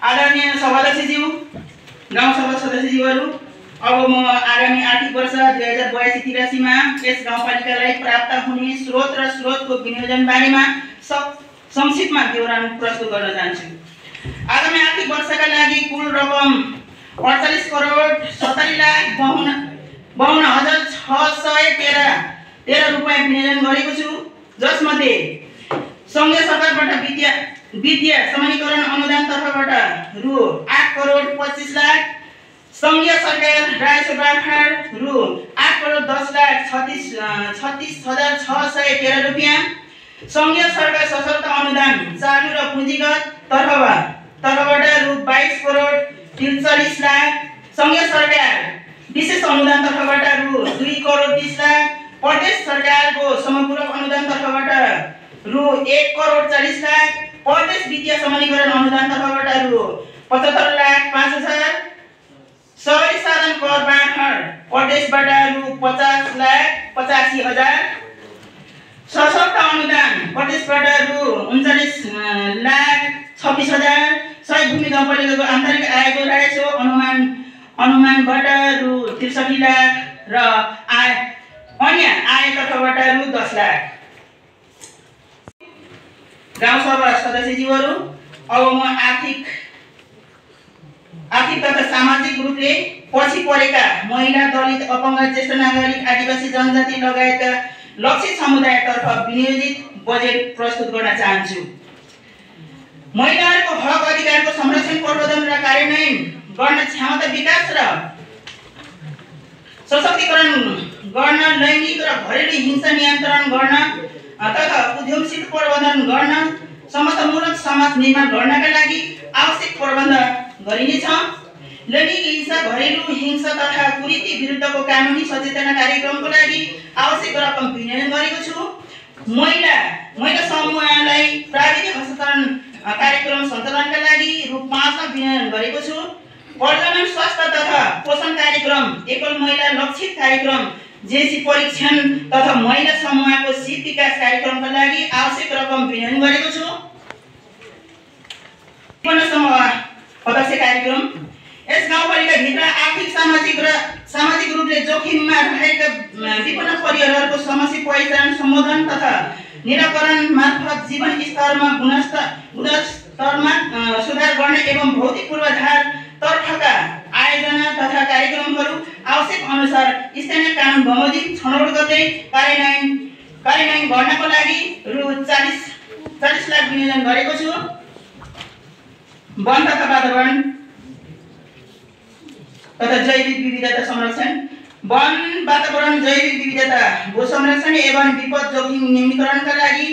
आदरणीय सभाध्यक्षज्यू, गाउँसभा सदस्यज्यूहरू, अब म आगामी आर्थिक वर्ष 2082-83 मा यस गाउँपालिकालाई प्राप्त हुने स्रोत र स्रोतको विनियोजन बारेमा संक्षिप्तमा विवरण प्रस्तुत गर्न चाहन्छु। आगामी आर्थिक वर्षका लागि कुल रकम 48,47,52,613 रुपैयाँ विनियोजन गरेको छु, जसमध्ये संघीय सरकारबाट विद्या समानीकरण अनुदान तर्फबाट रु 8,25,00,000, संघीय सरकार राजस्व बाँडफाँड रु 8,10,36,613 रुपैयाँ, संघीय सरकार सशक्त अनुदान चालु र पुँजीगत तर्फबाट रु 22,43,00,000, संघीय सरकार विशेष अनुदान तर्फबाट रु 2,30,00,000, प्रदेश सरकारको समपूरक अनुदान तर्फबाट रु 1,40,00,000, प्रदेश वित्तीय समानीकरण अनुदान तर्फबाट रु 75,05,000, शहरी साधन कर बाँडफाँड प्रदेशबाट रु 50,85,000, सशक्त अनुदान प्रदेशबाट रु 39,26,000, सही भूमि गाउँपालिकाको आन्तरिक आयको राजस्व अनुमानबाट रु 63,00,000 र अन्य आय तर्फबाट रु 10,00,000। गाउँसभा सदस्यज्यूहरू, अब म आर्थिक तथा सामाजिक रूपले पछि परेका महिला, दलित, अपङ्ग, ज्येष्ठ नागरिक, आदिवासी जनजाति लगायतका लक्षित समुदायतर्फ विनियोजित बजेट प्रस्तुत गर्न चाहन्छु। महिलाहरूको हक अधिकारको संरक्षण, प्रवर्धन र कार्यान्वयन गर्न, क्षमता विकास र सशक्तिकरण गर्न, लैङ्गिक र घरेलु हिंसा नियन्त्रण गर्न तथा उद्यमशील प्रबन्धन गर्न, समतामूलक समाज निर्माण गर्नका लागि आवश्यक प्रबन्ध गरिनेछ। लैङ्गिक हिंसा, घरेलु हिंसा तथा कुरीति विरुद्धको कानुनी सचेतना कार्यक्रमको लागि आवश्यक रकम विनियोजन गरेको छु। महिला समूहलाई प्राविधिक हस्तान्तरण कार्यक्रम सञ्चालनका लागि रु 5 विनियोजन गरेको छु। प्रजनन स्वास्थ्य तथा पोषण कार्यक्रम, एकल महिला लक्षित कार्यक्रम, जेसी परीक्षण तथा महिला समूहको सिप विकास कार्यक्रमका लागि आवश्यक रकम विनियोजन गरेको छु। विपन्न समूह अध्यक्ष कार्यक्रम, यस गाउँपालिकाभित्र आर्थिक सामाजिक रूपले जोखिममा रहेका विपन्न परिवारहरूको समस्या पहिचान, सम्बोधन तथा निराकरण मार्फत जीवन स्तरमा गुणस्तरमा सुधार गर्ने एवं भौतिक पूर्वाधार तर्फका आयोजना तथा कार्यक्रमहरू आवश्यक अनुसार स्थानीय कानुन बमोजिम छनौट गर्दै कार्यान्वयन गर्नको लागि रु 40 लाख विनियोजन गरेको छु। वन तथा वातावरण तथा जैविक विविधता संरक्षण, वन, वातावरण, जैविक विविधता, भू संरक्षण एवं विपद जोखिम न्यूनीकरणका लागि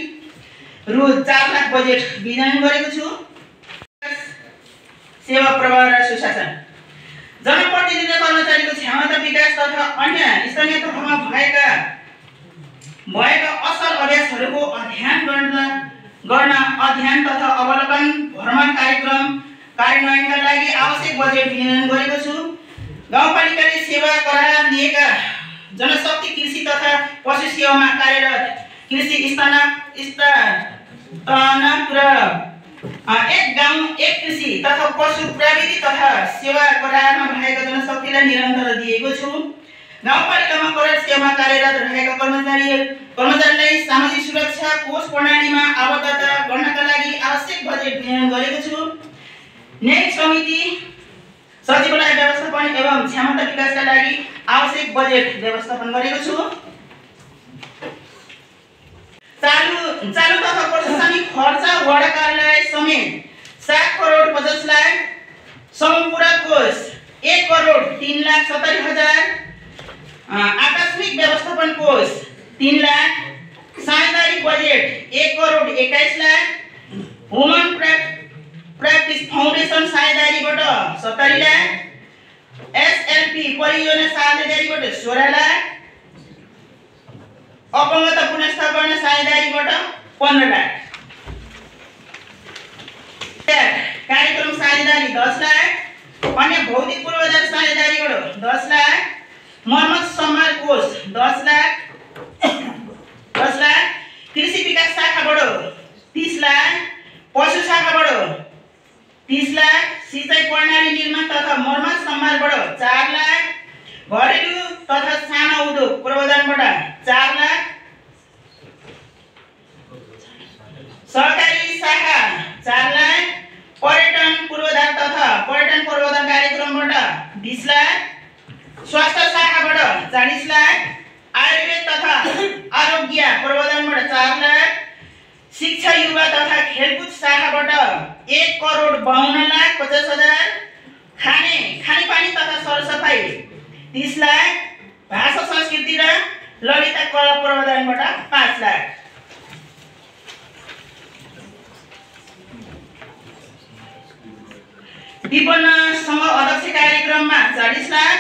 रु 4 लाख बजेट विनियोजन गरेको छु। सेवा प्रवाह र सुशासन, जनप्रतिनिधि र कर्मचारीको क्षमता विकास तथा अन्य स्थानीय तहमा भएका असल अभ्यासहरूको अध्ययन तथा अवलोकन भ्रमण कार्यक्रम कार्यान्वयनका लागि आवश्यक बजेट विनियोजन गरेको छु। गाउँपालिकाले सेवा करार लिएका जनशक्ति कृषि तथा पशु सेवामा कार्यरत कृषि एक गाउँ एक कृषि तथा पशु प्रविधि तथा सेवा करारमा भएका जनशक्तिलाई निरन्तर दिएको छु। गाउँपालिकामा करार सेवामा कार्यरत रहेका कर्मचारीलाई सामाजिक सुरक्षा कोष प्रणालीमा आबद्धता गर्नका लागि आवश्यक बजेट विनियोजन गरेको छु। न्यायिक समिति, सचिवालय व्यवस्थापन एवं क्षमता विकासका लागि आवश्यक बजेट व्यवस्थापन गरेको छु। चालु तथा प्रशासनिक खर्च वडा कार्यालय समेत 7,50,00,000, समपूरक कोष 1,03,70,000, आकस्मिक व्यवस्थापन कोष 3 लाख, साझेदारी बजेट 1,21,00,000, ह्युमन प्र्याक्टिस फाउन्डेसन साझेदारीबाट 70 लाख, एसएलपी परियोजना साझेदारीबाट 16 लाख, अपङ्गता पुनर्स्थापना साझेदारीबाट 15 लाख, कार्यक्रम साझेदारी 10 लाख, अन्य भौतिक पूर्वाधार साझेदारीबाट 10 लाख, मर्मत सम्हार कोष 10 लाख, कृषि विकास शाखाबाट 30 लाख, पशु शाखाबाट 30 लाख, सिँचाइ प्रणाली निर्माण तथा मर्मत सम्भारबाट 4 लाख, घरेलु तथा सानो उद्योग प्रबन्धनबाट 4 लाख, सहकारी शाखा 4 लाख, पर्यटन पूर्वाधार तथा पर्यटन प्रबन्धन कार्यक्रमबाट 20 लाख, स्वास्थ्य शाखाबाट 40 लाख, आयुर्वेद तथा आरोग्य प्रबन्धनबाट 4 लाख, शिक्षा युवा तथा खेलकुद शाखाबाट 1,52,50,000, खानेपानी तथा सरसफाइ 30 लाख, भाषा संस्कृति र ललिता कला प्रबन्धनबाट 5 लाख। विपन्न सङ्घ अध्यक्ष कार्यक्रममा 40 लाख,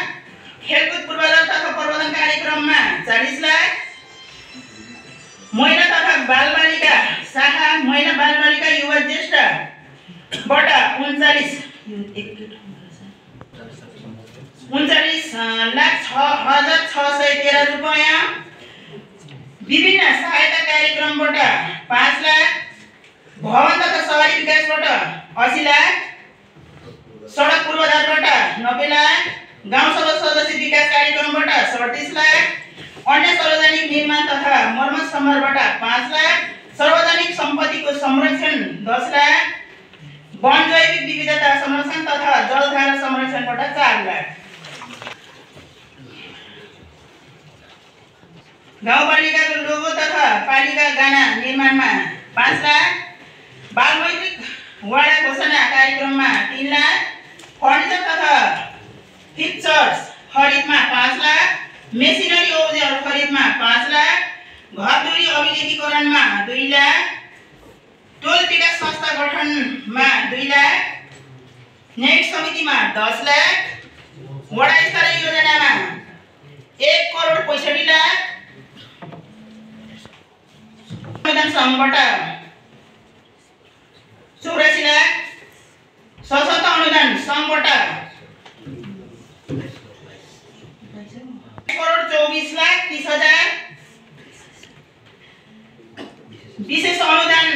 खेलकुद पूर्वाधार तथा प्रबन्धन कार्यक्रममा 40 लाख, महिला तथा बालबालिका शाखा महिला बालबालिका युवा ज्येष्ठबाट 39,06,613 रुपैयाँ, विभिन्न सहायता कार्यक्रमबाट 5 लाख, भवन तथा शहरी विकासबाट 80 लाख, सडक पूर्वाधारबाट 90 लाख, गाउँसभा सदस्य विकास कार्यक्रमबाट 37 लाख, अन्य सार्वजनिक निर्माण तथा मर्मत सम्भारबाट 5 लाख, सार्वजनिक सम्पत्तिको संरक्षण 10 लाख, वन जैविक विविधता संरक्षण तथा जलधारा संरक्षणबाट 4 लाख, गाउँपालिकाको लोगो तथा पालिका गाना निर्माणमा 5 लाख, बालमैत्री वाडा घोषणा कार्यक्रममा 3 लाख, फर्निचर तथा फिक्चर्स खरिदमा 5 लाख, मेसिनरी औजार खरिदमा 5 लाख, घरधुरी अभिलेखीकरणमा 2 लाख, टोल विकास संस्था गठनमा 2 लाख, न्यायिक समितिमा 10 लाख, वडा स्तरीय योजनामा 1,65 लाख, अनुदान सङ्घबाट 84 लाख, सशक्त अनुदान सङ्घबाट 1,24,30,000, विशेष अनुदान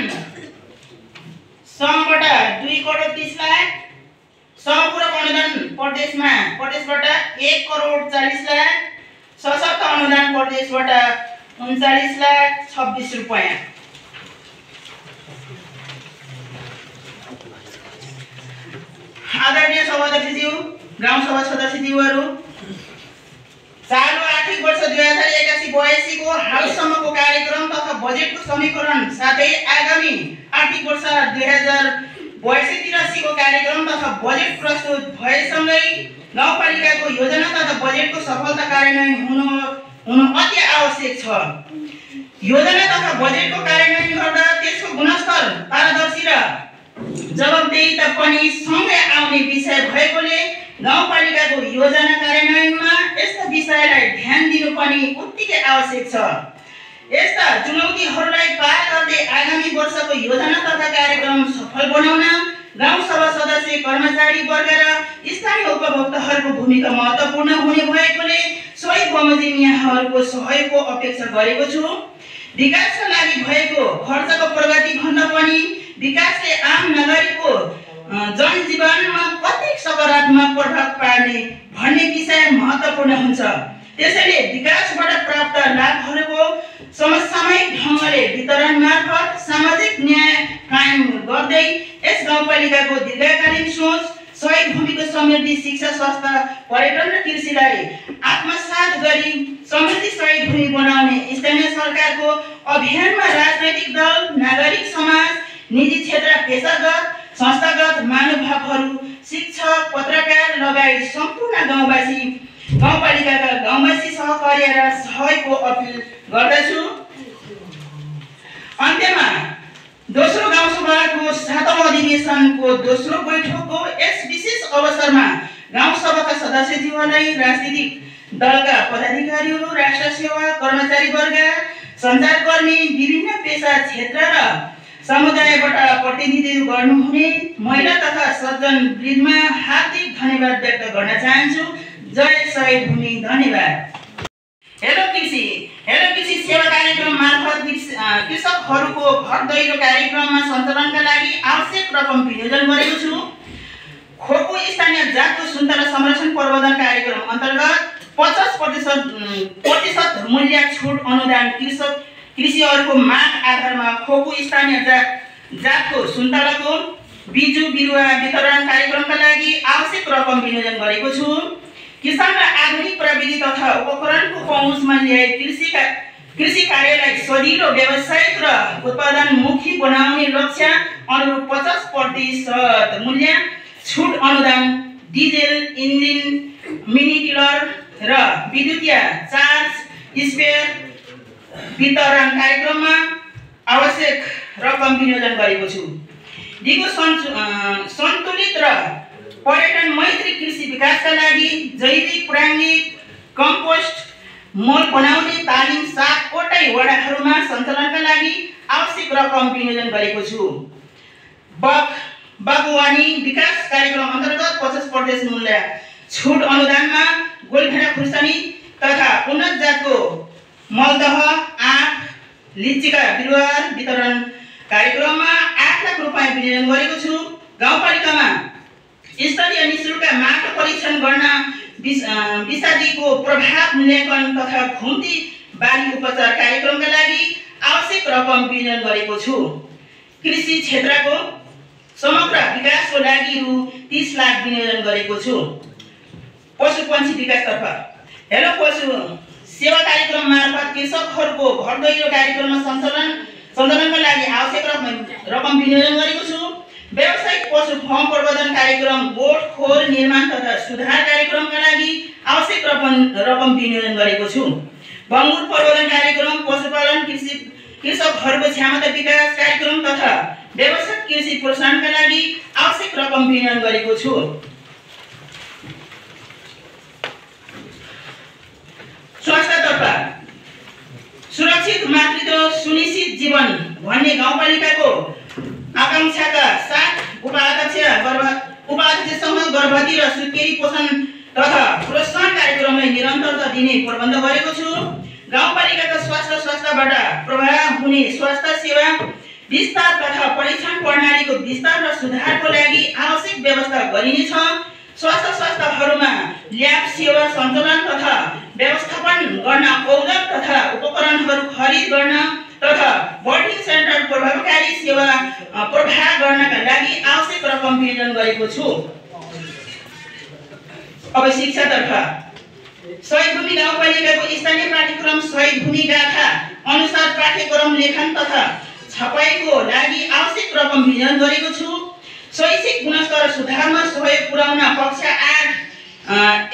सङ्घबाट 2,30 लाख, सम्पूरक अनुदान प्रदेशबाट 1,40 लाख, सशक्त अनुदान प्रदेशबाट 39,26,000 रुपैयाँ। आदरणीय सभाध्यक्षज्यू, गाउँसभा सदस्यज्यूहरू, चालु आर्थिक वर्ष 2081-82 को हालसम्मको कार्यक्रम तथा बजेटको समीकरण साथै आगामी आर्थिक वर्ष 2082-83 को कार्यक्रम तथा बजेट प्रस्तुत भएसँगै गाउँपालिकाको योजना तथा बजेटको सफलता कार्यान्वयन हुनु अति आवश्यक छ। योजना तथा बजेटको कार्यान्वयन गर्दा त्यसको गुणस्तर, पारदर्शी र जवाबदेहिता पनि सँगै आउने विषय भएकोले गाउँपालिकाको योजना कार्यान्वयनमा यस्ता विषयलाई ध्यान दिनु पनि उत्तिकै आवश्यक छ। यस्ता चुनौतीहरूलाई पार गर्दै आगामी वर्षको योजना तथा कार्यक्रम सफल बनाउन गाउँसभा सदस्य, कर्मचारी वर्ग र स्थानीय उपभोक्ताहरूको भूमिका महत्त्वपूर्ण हुने भएकोले सोही बमोजिम यहाँहरूको सहयोगको अपेक्षा गरेको छु। विकासका लागि भएको खर्चको प्रगति भन्दा पनि विकासले आम नागरिकको जनजीवनमा कति सकारात्मक प्रभाव पार्ने भन्ने विषय महत्त्वपूर्ण हुन्छ। त्यसैले विकासबाट प्राप्त लाभहरूको समसामयिक ढङ्गले वितरण मार्फत सामाजिक न्याय कायम गर्दै यस गाउँपालिकाको दीर्घकालीन सोच, सही भूमिको समृद्धि, शिक्षा, स्वास्थ्य, पर्यटन र कृषिलाई आत्मसात गरी समृद्धि सही भूमि बनाउने स्थानीय सरकारको अभियानमा राजनैतिक दल, नागरिक समाज, निजी क्षेत्र, पेशागत, संस्थागत महानुभावहरू, शिक्षक, पत्रकार लगायत सम्पूर्ण गाउँपालिकाका गाउँवासी सहकार्य र सहयोगको अपिल गर्दछु। अन्त्यमा दोस्रो गाउँसभाको 7औं अधिवेशनको दोस्रो बैठकको यस विशेष अवसरमा गाउँसभाका सदस्यज्यूहरूलाई, राजनीतिक दलका पदाधिकारीहरू, राष्ट्र सेवा कर्मचारी वर्ग, सञ्चारकर्मी, विभिन्न पेशा क्षेत्र र समुदायबाट प्रतिनिधित्व गर्नुहुने महिला तथा सज्जन वृन्दमा हार्दिक धन्यवाद व्यक्त गर्न चाहन्छु। जय शहीद भूमि। धन्यवाद। हेलो कृषि सेवा कार्यक्रम मार्फत कृषकहरूको घर दैलो कार्यक्रममा सञ्चालनका लागि आवश्यक रकम विनियोजन गरेको छु। जातको सुन्तला संरक्षण प्रबन्धन कार्यक्रम अन्तर्गत 50% मूल्य छुट अनुदान कृषिहरूको माग आधारमा खोपु स्थानीय जातको सुन्तलाको बिजु बिरुवा वितरण कार्यक्रमका लागि आवश्यक रकम विनियोजन गरेको छु। किसानलाई आधुनिक प्रविधि तथा उपकरणको पहुँचमा ल्याई कृषि कार्यलाई सजिलो व्यावसायिक र उत्पादनमुखी बनाउने लक्ष्य अनुरूप 50% मूल्य छुट अनुदान डिजेल इन्जिन मिनी टिलर र विद्युतीय चार्ज स्पेयर वितरण कार्यक्रममा आवश्यक रकम विनियोजन गरेको छु। दिगो सन्तुलित र पर्यटन मैत्री कृषि विकासका लागि जैविक प्राङ्गिक कम्पोस्ट मल बनाउने तालिम 7 वटै वडाहरूमा सञ्चालनका लागि आवश्यक रकम विनियोजन गरेको छु। बागवानी विकास कार्यक्रम अन्तर्गत 50% मूल्य छुट अनुदानमा गोलभेडा खुर्सानी तथा उन्नत जातको मलदह आँप लिचीका बिरुवा वितरण कार्यक्रममा 8 लाख रुपैयाँ विनियोजन गरेको छु। गाउँपालिकामा स्तरीय निःशुल्क माटो परीक्षण गर्न विषादीको प्रभाव मूल्याङ्कन तथा घुम्ती बाली उपचार कार्यक्रमका लागि आवश्यक रकम विनियोजन गरेको छु। कृषि क्षेत्रको समग्र विकासको लागि रु 30 लाख विनियोजन गरेको छु। पशुपन्छी विकासतर्फ हेलो पशु सेवा कार्यक्रम मार्फत कृषकहरूको घर दैलो कार्यक्रममा सञ्चालनका लागि आवश्यक रकम विनियोजन गरेको छु। व्यावसायिक पशु फर्म प्रबन्धन कार्यक्रम गोठ खोर निर्माण तथा सुधार कार्यक्रमका लागि आवश्यक रकम विनियोजन गरेको छु। बङ्गुर प्रबन्धन कार्यक्रम पशुपालन कृषकहरूको क्षमता विकास कार्यक्रम तथा व्यावसायिक कृषि प्रोत्साहनका लागि आवश्यक रकम विनियोजन गरेको छु। स्वास्थ्यतर्फ सुरक्षित मातृत्व सुनिश्चित जीवन भन्ने गाउँपालिकाको आकांक्षाका साथ उपाध्यक्षसँग गर्भवती र सुत्केरी पोषण तथा प्रोत्साहन कार्यक्रमलाई निरन्तरता दिने प्रबन्ध गरेको छु। गाउँपालिकाका स्वास्थ्यबाट प्रभाव हुने स्वास्थ्य सेवा विस्तार तथा परीक्षण प्रणालीको विस्तार र सुधारको लागि आवश्यक व्यवस्था गरिनेछ। स्वास्थ्यहरूमा ल्याब सेवा सञ्चालन तथा व्यवस्थापन गर्न औजार तथा उपकरणहरू खरिद गर्न तथा बर्डिङ सेन्टर प्रभावकारी सेवा प्रवाह गर्नका लागि आवश्यक रकम विनियोजन गरेको छु। अब शिक्षातर्फ शहीद भूमि गाउँपालिकाको स्थानीय पाठ्यक्रम शहीद भूमि गाथा अनुसार पाठ्यक्रम लेखन तथा छपाईको लागि आवश्यक रकम विनियोजन गरेको छु। शैक्षिक गुणस्तर सुधारमा सहयोग पुर्याउन कक्षा 8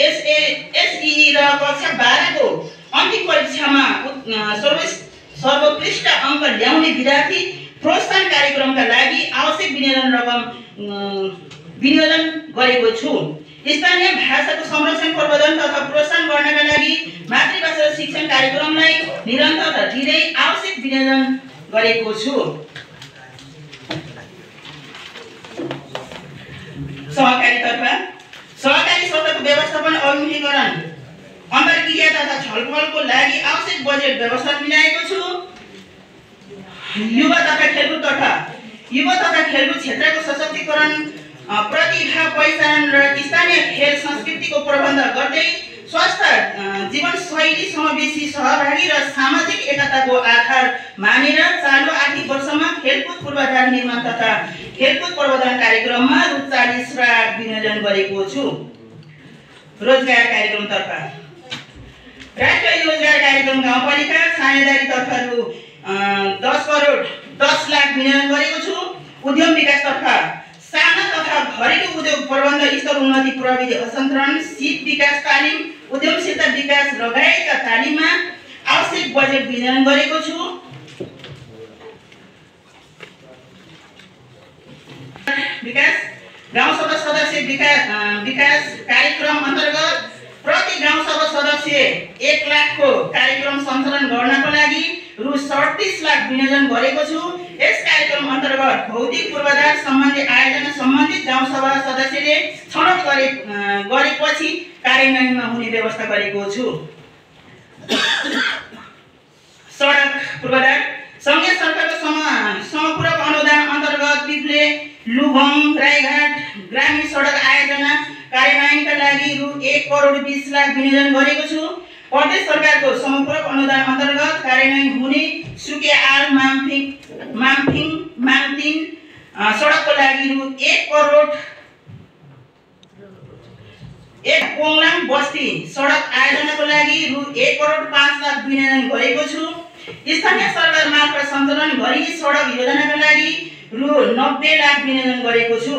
एसई र कक्षा 12 को अन्तिम परीक्षामा सर्वोत्कृष्ट अङ्क ल्याउने विद्यार्थी प्रोत्साहन कार्यक्रमका लागि आवश्यक विनियोजन गरेको छु। स्थानीय भाषाको संरक्षण प्रबन्धन तथा प्रोत्साहन गर्नका लागि मातृभाषा शिक्षण कार्यक्रमलाई निरन्तरता दिँदै आवश्यक विनियोजन गरेको छु। सहकारी क्षेत्रको व्यवस्थापन अभिमुखीकरण अन्तर्क्रिया तथा छलफलको लागि आवश्यक बजेट व्यवस्था मिलाएको छु। युवा तथा खेलकुद क्षेत्रको सशक्तिकरण प्रतिभा पहिचान र स्थानीय खेल संस्कृतिको प्रबन्ध गर्दै स्वस्थ जीवनशैली समावेशी सहभागी र सामाजिक एकताको आधार मानेर चालु आर्थिक वर्षमा खेलकुद पूर्वाधार निर्माण तथा खेलकुद प्रबन्धन कार्यक्रममा रु 40 लाख विनियोजन गरेको छु। रोजगार कार्यक्रमतर्फ राष्ट्रिय रोजगार कार्यक्रम गाउँपालिका साझेदारीतर्फ रु 10 करोड 10 लाख विनियोजन गरेको छु। उद्यम विकासतर्फ साना तथा घरेलु उद्योग प्रबन्ध स्तर उन्नति प्रविधि हस्तान्तरण सिप विकास तालिम उद्यमशीलता विकास लगायतका तालिममा आवश्यक बजेट विनियोजन गरेको छु। विकास गाउँसभा सदस्य विकास कार्यक्रम अन्तर्गत प्रति गाउँसभा सदस्य 1 लाखको कार्यक्रम सञ्चालन गर्नको लागि रु 37 लाख विनियोजन गरेको छु। यस कार्यक्रम अन्तर्गत भौतिक पूर्वाधार सम्बन्धी आयोजना सम्बन्धित गाउँसभा सदस्यले छनौट गरेपछि कार्यान्वयनमा हुने व्यवस्था गरेको छु। सडक पूर्वाधार संघीय सरकारको समपूरक अनुदान अन्तर्गत पिप्ले लुभङ राईघाट ग्रामीण सडक आयोजना कार्यान्वयनका लागि रु 1,20,00,000 विनियोजन गरेको छु। प्रदेश सरकारको समपूरक अनुदान अन्तर्गत कार्यान्वयन हुने सुके आल मामथिङ सडकको लागि रु 1 कोङलाङ बस्ती सडक आयोजनाको लागि रु 1,05,00,000 विनियोजन गरेको छु। स्थानीय सरकार मार्फत सञ्चालन गरिने सडक योजनाका लागि रु 90 लाख विनियोजन गरेको छु।